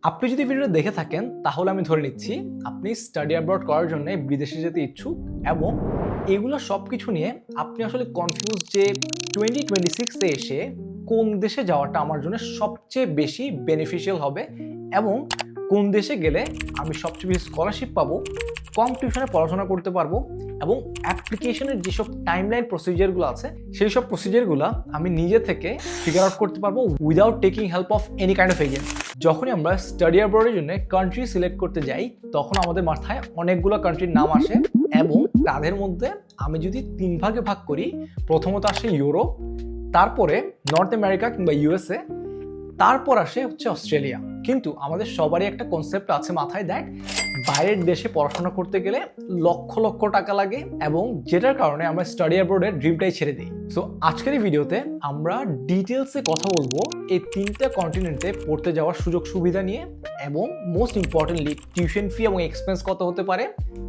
আপনি যদি ভিডিওটা দেখে থাকেন তাহলে আমি ধরে নিচ্ছি আপনি স্টাডি অ্যাব্রড করার জন্য বিদেশে যেতে ইচ্ছুক এবং এগুলো সব কিছু নিয়ে আপনি আসলে কনফিউজ যে 2026-এ এসে কোন দেশে যাওয়াটা আমার জন্য সবচেয়ে বেশি বেনিফিশিয়াল হবে এবং কোন দেশে গেলে আমি সবচেয়ে বেশি স্কলারশিপ পাবো, কম টিউশনে পড়াশোনা করতে পারবো এবং অ্যাপ্লিকেশনের যেসব টাইমলাইন প্রসিজারগুলো আছে সেই সব প্রসিজারগুলো আমি নিজে থেকে ফিগার আউট করতে পারবো without taking help of any kind of agency. যখনই আমরা স্টাডি অ্যাব্রডের জন্য কান্ট্রি সিলেক্ট করতে যাই তখন আমাদের মাথায় অনেকগুলো কান্ট্রির নাম আসে এবং তাদের মধ্যে আমি যদি 3 ভাগে ভাগ করি, প্রথমত আসে ইউরোপ, তারপরে নর্থ আমেরিকা কিংবা ইউএসএ, তারপর আসে হচ্ছে অস্ট্রেলিয়া। কিন্তু আমাদের সবারই একটা কনসেপ্ট আছে মাথায়, দ্যাট বাইরের দেশে পড়াশোনা করতে গেলে লক্ষ লক্ষ টাকা লাগে এবং যেটার কারণে আমরা স্টাডি অ্যাব্রডের ড্রিমটাই ছেড়ে দিই। সো আজকের এই ভিডিওতে আমরা ডিটেলসে কথা বলবো এই 3টা কন্টিনেন্টে পড়তে যাওয়ার সুযোগ সুবিধা নিয়ে এবং মোস্ট ইম্পর্টেন্টলি টিউশন ফি এবং এক্সপেন্স কত হতে পারে,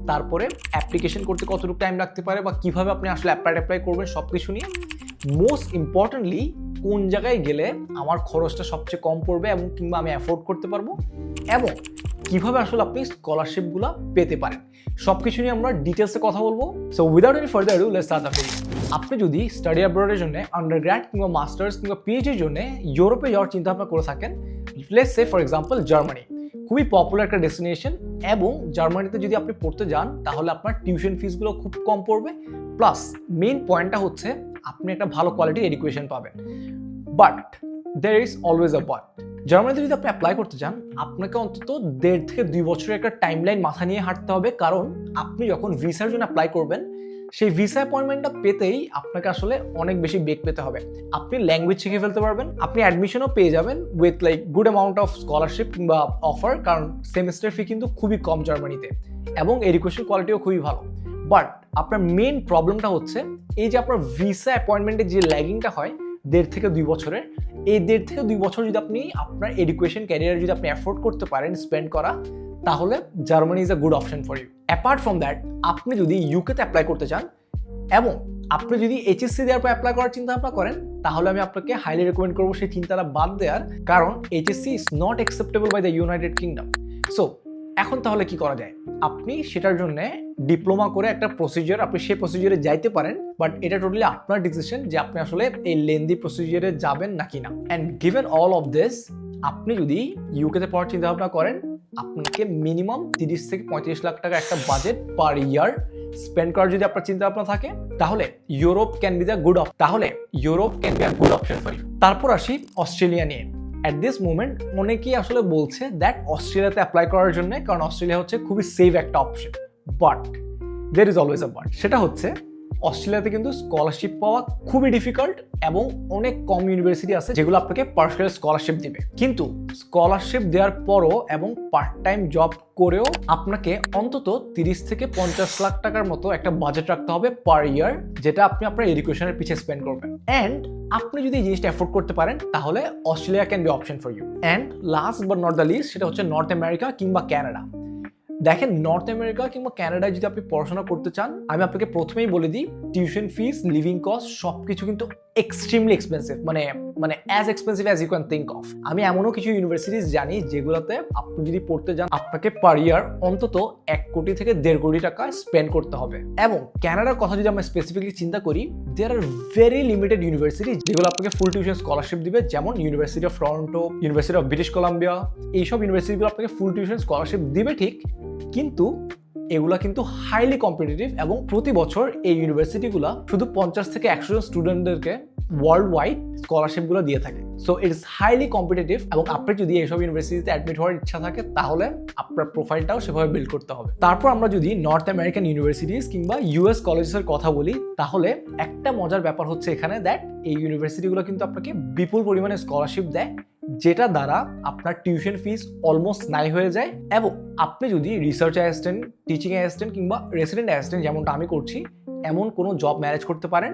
তারপরে অ্যাপ্লিকেশন করতে কতটুকু টাইম লাগতে পারে বা কিভাবে আপনি আসলে অ্যাপ্লাই করবেন সব কিছু নিয়ে। মোস্ট ইম্পর্টেন্টলি কোন জায়গায় গেলে আমার খরচটা সবচেয়ে কম পড়বে এবং কিংবা আমি অ্যাফোর্ড করতে পারবো এবং কিভাবে আসলে আপনি স্কলারশিপগুলো পেতে পারেন, সব কিছু নিয়ে আমরা ডিটেলসে কথা বলবো। So without any further ado let's start the video. আপনি যদি স্টাডি অ্যাব্রডের জন্য আন্ডারগ্র্যাড কিংবা মাস্টার্স কিংবা পিএইচডির জন্য ইউরোপে যাওয়ার চিন্তা ভাবনা করে থাকেন, let's say for example Germany, খুবই পপুলার একটা ডেস্টিনেশন এবং জার্মানিতে যদি আপনি পড়তে যান তাহলে আপনার টিউশন ফিসগুলো খুব কম পড়বে, প্লাস মেইন পয়েন্টটা হচ্ছে আপনি একটা ভালো কোয়ালিটির এডুকেশন পাবেন। But there is always a but. জার্মানিতে যদি আপনি অ্যাপ্লাই করতে চান আপনাকে অন্তত 1.5 থেকে 2 বছরের একটা টাইমলাইন মাথা নিয়ে হাঁটতে হবে, কারণ আপনি যখন ভিসার জন্য অ্যাপ্লাই করবেন সেই ভিসা অ্যাপয়েন্টমেন্টটা পেতেই আপনাকে আসলে অনেক বেশি বেগ পেতে হবে। আপনি ল্যাঙ্গুয়েজ শিখে ফেলতে পারবেন, আপনি অ্যাডমিশনও পেয়ে যাবেন with like good amount of scholarship কিংবা অফার, কারণ সেমিস্টার ফি কিন্তু খুবই কম জার্মানিতে এবং এডুকেশন কোয়ালিটিও খুবই ভালো। বাট আপনার মেইন প্রবলেমটা হচ্ছে এই যে আপনার ভিসা অ্যাপয়েন্টমেন্টের যে ল্যাগিংটা হয় 1.5 থেকে 2 বছরের, এই 1.5 থেকে 2 বছর যদি আপনি আপনার এডুকেশন ক্যারিয়ার যদি আপনি অ্যাফোর্ড করতে পারেন স্পেন্ড করা, তাহলে Germany is a good option for you. Apart from that, আপনি যদি ইউকেতে অ্যাপ্লাই করতে চান এবং আপনি যদি এইচএসসি দেওয়ার পর অ্যাপ্লাই করার চিন্তা ভাবনা করেন, তাহলে আমি আপনাকে হাইলি রেকমেন্ড করবো সেই চিন্তাটা বাদ দেওয়ার, কারণ HSC is not acceptable by the United Kingdom. So এখন তাহলে কি করা যায়? আপনি সেটার জন্য ডিপ্লোমা করে একটা প্রসিজার, আপনি সেই প্রসিজারে যাইতে পারেন, বাট এটা টোটালি আপনার ডিসিশন যে আপনি আসলে এই লেন্দি প্রসিজারে যাবেন নাকি না। And given all of this, আপনি যদি ইউকেতে পড়ার চিন্তা ভাবনা করেন আপনাকে মিনিমাম 30 থেকে 35 লাখ টাকা একটা বাজেট পার ইয়ার স্পেন্ড করার যদি আপনার চিন্তা ভাবনা থাকে, তাহলে Europe can be the good option for you. তারপর আসি অস্ট্রেলিয়া নিয়ে। অ্যাট দিস মোমেন্ট অনেকেই আসলে বলছে দ্যাট অস্ট্রেলিয়াতে অ্যাপ্লাই করার জন্য, কারণ অস্ট্রেলিয়া হচ্ছে খুবই সেফ একটা option. But there is always a but. সেটা হচ্ছে অস্ট্রেলিয়াতে কিন্তু স্কলারশিপ পাওয়া খুবই ডিফিকাল্ট এবং অনেক কম ইউনিভার্সিটি আছে যেগুলো আপনাকে পার্সোনাল স্কলারশিপ দিবে। কিন্তু স্কলারশিপ দেওয়ার পরও এবং পার্ট টাইম জব করেও আপনাকে অন্তত 30 থেকে 50 লাখ টাকার মতো একটা বাজেট রাখতে হবে পার ইয়ার, যেটা আপনি আপনার এডুকেশনের পিছিয়ে স্পেন্ড করবেন। অ্যান্ড আপনি যদি এই জিনিসটা অ্যাফোর্ড করতে পারেন তাহলে Australia can be option for you. And last but not the least, সেটা হচ্ছে নর্থ আমেরিকা কিংবা ক্যানাডা। দেখেন, নর্থ আমেরিকা কিংবা ক্যানাডায় যদি আপনি পড়াশোনা করতে চান, আমি আপনাকে প্রথমেই বলে দিই টিউশন ফিস, লিভিং কস্ট সবকিছু কিন্তু এক্সট্রিমলি এক্সপেন্সিভ, মানে as expensive as you can think of. আমি এমনও কিছু ইউনিভার্সিটিস জানি যেগুলোতে আপনি যদি পড়তে যান আপনাকে পার ইয়ার অন্তত 1 কোটি থেকে 1.5 কোটি টাকা স্পেন্ড করতে হবে। এবং ক্যানাডার কথা যদি আমরা স্পেসিফিকলি চিন্তা করি, দেয়ার আর ভেরি লিমিটেড ইউনিভার্সিটি যেগুলো আপনাকে ফুল টিউশন স্কলারশিপ দিবে, যেমন university of Toronto, university of British Columbia. এইসব ইউনিভার্সিটিগুলো আপনাকে ফুল টিউশন স্কলারশিপ দিবে ঠিক, কিন্তু এগুলা কিন্তু হাইলি কম্পিটিটিভ এবং প্রতি বছর এই ইউনিভার্সিটিগুলো শুধু 50 থেকে 100 জন স্টুডেন্টদেরকে ওয়ার্ল্ড ওয়াইড স্কলারশিপগুলো দিয়ে থাকে। So it is highly competitive এবং আপনি যদি এইসব ইউনিভার্সিটিতে অ্যাডমিট হওয়ার ইচ্ছা থাকে তাহলে আপনার প্রোফাইলটাও সেভাবে বিল্ড করতে হবে। তারপর আমরা যদি নর্থ আমেরিকান ইউনিভার্সিটিস কিংবা ইউএস কলেজেসের কথা বলি, তাহলে একটা মজার ব্যাপার হচ্ছে এখানে দ্যাট এই ইউনিভার্সিটিগুলো কিন্তু আপনাকে বিপুল পরিমাণে স্কলারশিপ দেয়, যেটা দ্বারা আপনার টিউশন ফিস অলমোস্ট নাই হয়ে যায়। এবং আপনি যদি রিসার্চ অ্যাসিস্ট্যান্ট, টিচিং অ্যাসিস্ট্যান্ট কিংবা রেসিডেন্ট অ্যাসিস্ট্যান্ট যেমনটা আমি করছি এমন কোনো জব ম্যানেজ করতে পারেন,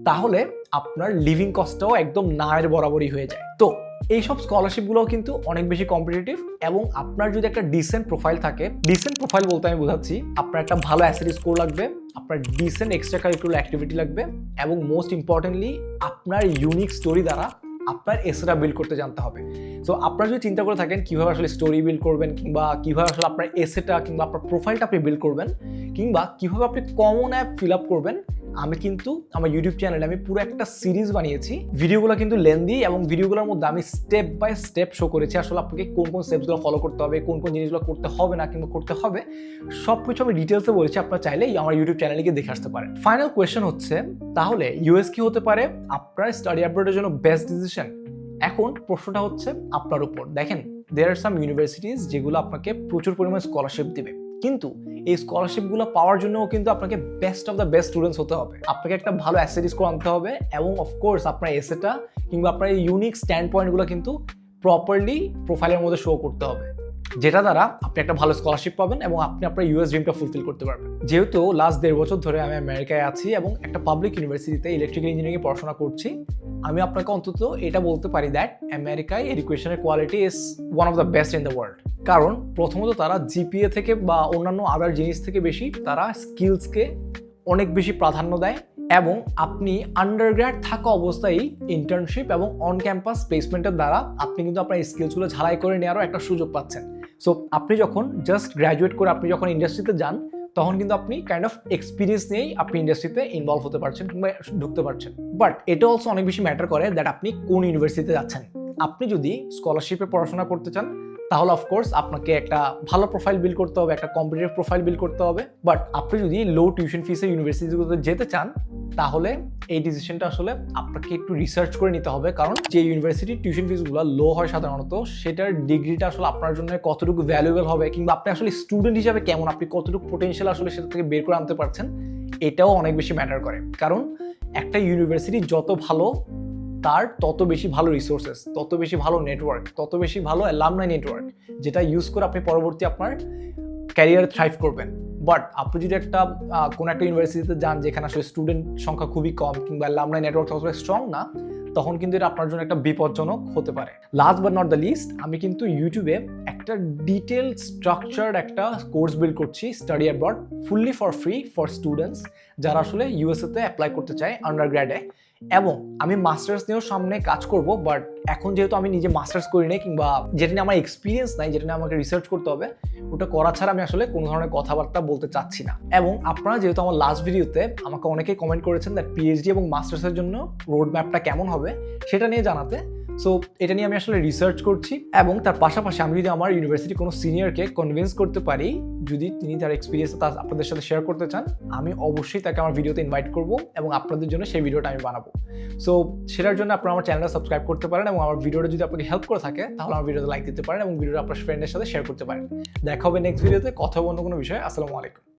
তাহলে আপনার লিভিং কস্টটাও একদম নায়ের বরাবরই হয়ে যায়। তো এইসব স্কলারশিপগুলোও কিন্তু অনেক বেশি কম্পিটিটিভ এবং আপনার যদি একটা ডিসেন্ট প্রোফাইল থাকে, ডিসেন্ট প্রোফাইল বলতে আমি বোঝাচ্ছি আপনার একটা ভালো অ্যাসিড স্কোর লাগবে, আপনার ডিসেন্ট এক্সট্রা কারিকুলার অ্যাক্টিভিটি লাগবে এবং মোস্ট ইম্পর্টেন্টলি আপনার ইউনিক স্টোরি দ্বারা আপনার এসেটা বিল্ড করতে জানতে হবে। সো আপনারা যদি চিন্তা করে থাকেন কীভাবে আসলে স্টোরি বিল্ড করবেন, কিংবা কীভাবে আসলে আপনার এসেটা কিংবা আপনার প্রোফাইলটা আপনি বিল্ড করবেন, কিংবা কীভাবে আপনি কমন অ্যাপ ফিল আপ করবেন, আমি কিন্তু আমার ইউটিউব চ্যানেলে আমি পুরো একটা সিরিজ বানিয়েছি। ভিডিওগুলো কিন্তু লেন্দি এবং ভিডিওগুলোর মধ্যে আমি স্টেপ বাই স্টেপ শো করেছি আসলে আপনাকে কোন কোন স্টেপসগুলো ফলো করতে হবে, কোন কোন জিনিসগুলো করতে হবে না কিংবা করতে হবে, সব কিছু আমি ডিটেলসে বলেছি। আপনারা চাইলে আমার ইউটিউব চ্যানেলে গিয়ে দেখে আসতে পারেন। ফাইনাল কোয়েশ্চেন হচ্ছে, তাহলে ইউএস কি হতে পারে আপনার স্টাডি অ্যাব্রডের জন্য বেস্ট ডিসিশন? এখন প্রশ্নটা হচ্ছে আপনার উপর। দেখেন, দেয়ার আর সাম ইউনিভার্সিটিজ যেগুলো আপনাকে প্রচুর পরিমাণে স্কলারশিপ দিবে, কিন্তু এই স্কলারশিপগুলো পাওয়ার জন্যও কিন্তু আপনাকে best of the best students হতে হবে। আপনাকে একটা ভালো অ্যাসেট স্কোর আনতে হবে এবং অফকোর্স আপনার এসেটা কিংবা আপনার এই ইউনিক স্ট্যান্ড পয়েন্টগুলো কিন্তু প্রপারলি প্রোফাইলের মধ্যে শো করতে হবে, যেটা দ্বারা আপনি একটা ভালো স্কলারশিপ পাবেন এবং আপনি আপনার ইউএস ড্রিমটা ফুলফিল করতে পারবেন। যেহেতু লাস্ট 1.5 বছর ধরে আমি আমেরিকায় আছি এবং একটা পাবলিক ইউনিভার্সিটিতে ইলেকট্রিক্যাল ইঞ্জিনিয়ারিংয়ে পড়াশোনা করছি, আমি আপনাকে অন্তত এটা বলতে পারি দ্যাট আমেরিকায় এডুকেশনের quality is one of the best in the world. কারণ প্রথমত তারা জিপিএ থেকে বা অন্যান্য আদার জিনিস থেকে বেশি তারা স্কিলসকে অনেক বেশি প্রাধান্য দেয়, এবং আপনি আন্ডারগ্র্যাড থাকা অবস্থায় ইন্টার্নশিপ এবং অন ক্যাম্পাস প্লেসমেন্টের দ্বারা আপনি কিন্তু আপনার স্কিলসগুলো ঝালাই করে নেওয়ারও একটা সুযোগ পাচ্ছেন। সো আপনি যখন জাস্ট গ্র্যাজুয়েট করে আপনি যখন ইন্ডাস্ট্রিতে যান, তখন কিন্তু আপনি কাইন্ড অফ এক্সপিরিয়েন্স নিয়েই আপনি ইন্ডাস্ট্রিতে ইনভলভ হতে পারছেন কিংবা ঢুকতে পারছেন। বাট এটা অলসো অনেক বেশি ম্যাটার করে দ্যাট আপনি কোন ইউনিভার্সিটিতে যাচ্ছেন। আপনি যদি স্কলারশিপে পড়াশোনা করতে চান, তাহলে অফকোর্স আপনাকে একটা ভালো প্রোফাইল বিল্ড করতে হবে, একটা কম্পিটিটিভ প্রোফাইল বিল্ড করতে হবে। বাট আপনি যদি লো টিউশন ফিসের ইউনিভার্সিটিগুলোতে যেতে চান, তাহলে এই ডিসিশনটা আসলে আপনাকে একটু রিসার্চ করে নিতে হবে। কারণ যে ইউনিভার্সিটির টিউশন ফিসগুলো লো হয় সাধারণত, সেটার ডিগ্রিটা আসলে আপনার জন্য কতটুকু ভ্যালুয়েবল হবে, কিংবা আপনি আসলে স্টুডেন্ট হিসাবে কেমন, আপনি কতটুকু পোটেনশিয়াল আসলে সেটা থেকে বের করে আনতে পারছেন, এটাও অনেক বেশি ম্যাটার করে। কারণ একটা ইউনিভার্সিটি যত ভালো, তার তত বেশি ভালো রিসোর্সেস, তত বেশি ভালো নেটওয়ার্ক, তত বেশি ভালো অ্যালামনাই নেটওয়ার্ক, যেটা ইউজ করে আপনি পরবর্তী আপনার ক্যারিয়ারে থ্রাইভ করবেন। বাট আপনি যদি কোনো একটা ইউনিভার্সিটিতে যান যেখানে আসলে স্টুডেন্ট সংখ্যা খুবই কম কিংবা অ্যালামনাই নেটওয়ার্ক ততটা স্ট্রং না, তখন কিন্তু এটা আপনার জন্য একটা বিপজ্জনক হতে পারে। Last but not the least, আমি কিন্তু ইউটিউবে একটা ডিটেল স্ট্রাকচার্ড একটা কোর্স বিল্ড করছি, study abroad, fully for free for students যারা আসলে ইউএসএতে অ্যাপ্লাই করতে চায় আন্ডারগ্র্যাডে। এবং আমি মাস্টার্স নিয়েও সামনে কাজ করব, বাট এখন যেহেতু আমি নিজে মাস্টার্স করি নাই কিংবা যেটা নিয়ে আমার এক্সপিরিয়েন্স নাই, যেটা নিয়ে আমাকে রিসার্চ করতে হবে, ওটা করা ছাড়া আমি আসলে কোনো ধরনের কথাবার্তা বলতে চাচ্ছি না। এবং আপনারা যেহেতু আমার লাস্ট ভিডিওতে আমাকে অনেকেই কমেন্ট করেছেন দ্যাট পিএইচডি এবং মাস্টার্সের জন্য রোড ম্যাপটা কেমন হবে সেটা নিয়ে জানাতে, সো এটা নিয়ে আমি আসলে রিসার্চ করছি। এবং তার পাশাপাশি আমি যদি আমার ইউনিভার্সিটি কোনো সিনিয়রকে কনভিন্স করতে পারি, যদি তিনি তার এক্সপিরিয়েন্স আপনাদের সাথে শেয়ার করতে চান, আমি অবশ্যই তাকে আমার ভিডিওতে ইনভাইট করব এবং আপনাদের জন্য সেই ভিডিওটা আমি বানাবো। সো সেটার জন্য আপনারা আমার চ্যানেলটা সাবস্ক্রাইব করতে পারেন এবং আমার ভিডিওটা যদি আপনাকে হেল্প করে থাকে, তাহলে আমার ভিডিওতে লাইক দিতে পারেন এবং ভিডিওটা আপনার ফ্রেন্ডের সাথে শেয়ার করতে পারেন। দেখা হবে নেক্সট ভিডিওতে, কথা হবে অন্য কোনো বিষয়ে। আসসালামু আলাইকুম।